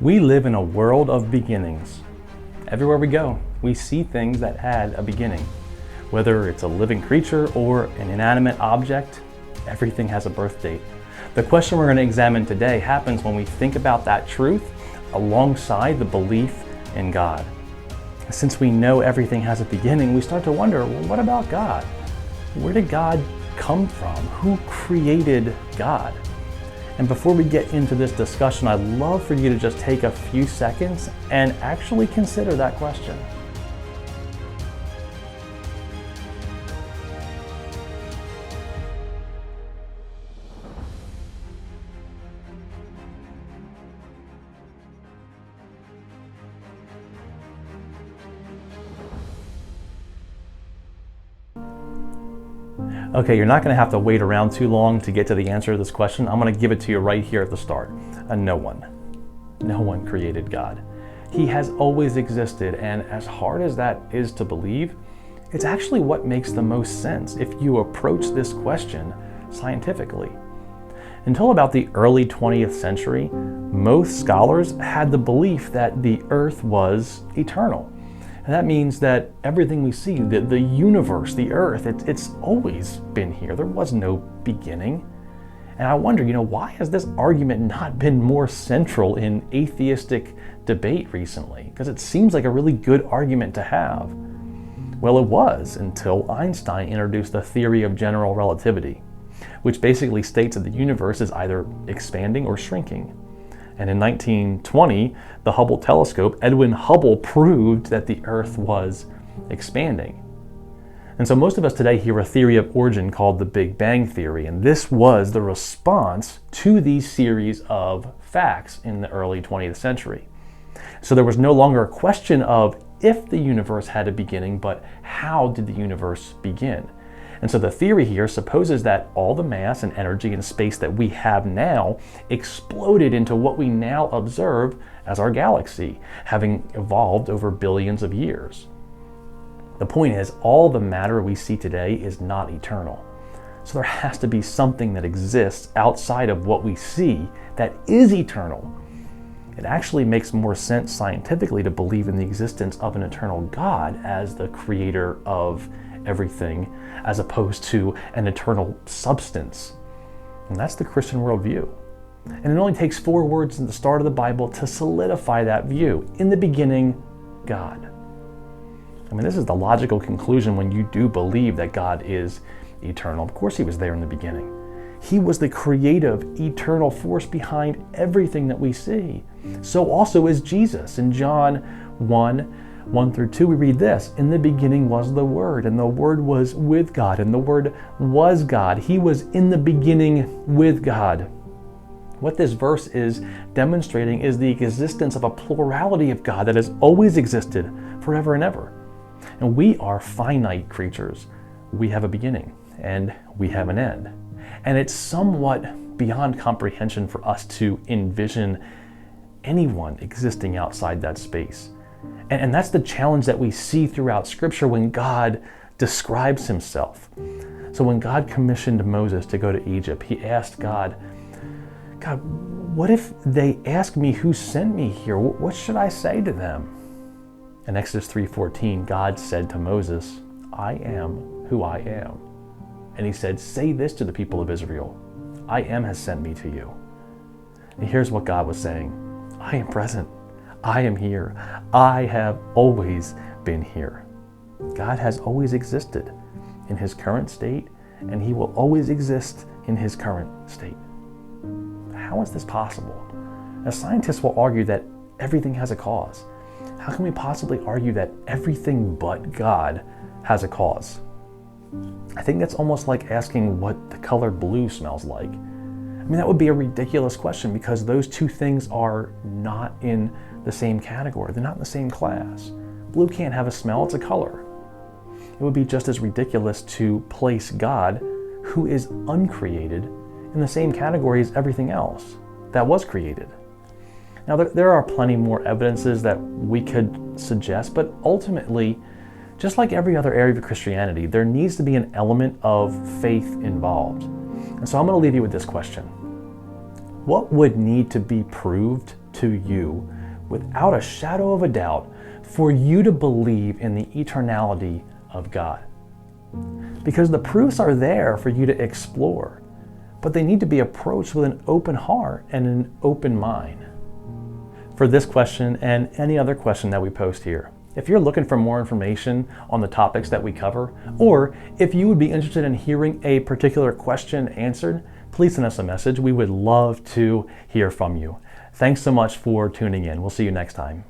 We live in a world of beginnings. Everywhere we go, we see things that had a beginning. Whether it's a living creature or an inanimate object, everything has a birth date. The question we're going to examine today happens when we think about that truth alongside the belief in God. Since we know everything has a beginning, we start to wonder, well, what about God? Where did God come from? Who created God? And before we get into this discussion, I'd love for you to just take a few seconds and actually consider that question. Okay, you're not going to have to wait around too long to get to the answer to this question. I'm going to give it to you right here at the start. No one created God. He has always existed, and as hard as that is to believe, it's actually what makes the most sense if you approach this question scientifically. Until about the early 20th century, most scholars had the belief that the earth was eternal. And that means that everything we see, the universe, the earth, it's always been here. There was no beginning. And I wonder, why has this argument not been more central in atheistic debate recently? Because it seems like a really good argument to have. Well, it was until Einstein introduced the theory of general relativity, which basically states that the universe is either expanding or shrinking. And in 1920, the Hubble telescope, Edwin Hubble, proved that the Earth was expanding. And so most of us today hear a theory of origin called the Big Bang Theory, and this was the response to these series of facts in the early 20th century. So there was no longer a question of if the universe had a beginning, but how did the universe begin? And so the theory here supposes that all the mass and energy and space that we have now exploded into what we now observe as our galaxy, having evolved over billions of years. The point is, all the matter we see today is not eternal. So there has to be something that exists outside of what we see that is eternal. It actually makes more sense scientifically to believe in the existence of an eternal God as the creator of everything, as opposed to an eternal substance. And that's the Christian worldview. And it only takes 4 words in the start of the Bible to solidify that view. In the beginning, God. I mean, this is the logical conclusion when you do believe that God is eternal. Of course, he was there in the beginning. He was the creative, eternal force behind everything that we see. So also is Jesus. In John 1:1-2, we read this: "In the beginning was the Word, and the Word was with God, and the Word was God. He was in the beginning with God." What this verse is demonstrating is the existence of a plurality of God that has always existed forever and ever. And we are finite creatures. We have a beginning, and we have an end. And it's somewhat beyond comprehension for us to envision anyone existing outside that space. And that's the challenge that we see throughout Scripture when God describes himself. So when God commissioned Moses to go to Egypt, he asked God, what if they ask me who sent me here? What should I say to them? In Exodus 3:14, God said to Moses, "I am who I am." And he said, "Say this to the people of Israel, I am has sent me to you." And here's what God was saying: I am present. I am here. I have always been here. God has always existed in his current state, and he will always exist in his current state. How is this possible? Now, scientists will argue that everything has a cause. How can we possibly argue that everything but God has a cause? I think that's almost like asking what the color blue smells like. I mean, that would be a ridiculous question because those two things are not in the same category. They're not in the same class. Blue can't have a smell, it's a color. It would be just as ridiculous to place God, who is uncreated, in the same category as everything else that was created. Now, there are plenty more evidences that we could suggest, but ultimately, just like every other area of Christianity, there needs to be an element of faith involved. And so I'm going to leave you with this question. What would need to be proved to you without a shadow of a doubt for you to believe in the eternality of God. Because the proofs are there for you to explore, but they need to be approached with an open heart and an open mind. For this question and any other question that we post here, if you're looking for more information on the topics that we cover, or if you would be interested in hearing a particular question answered, please send us a message. We would love to hear from you. Thanks so much for tuning in. We'll see you next time.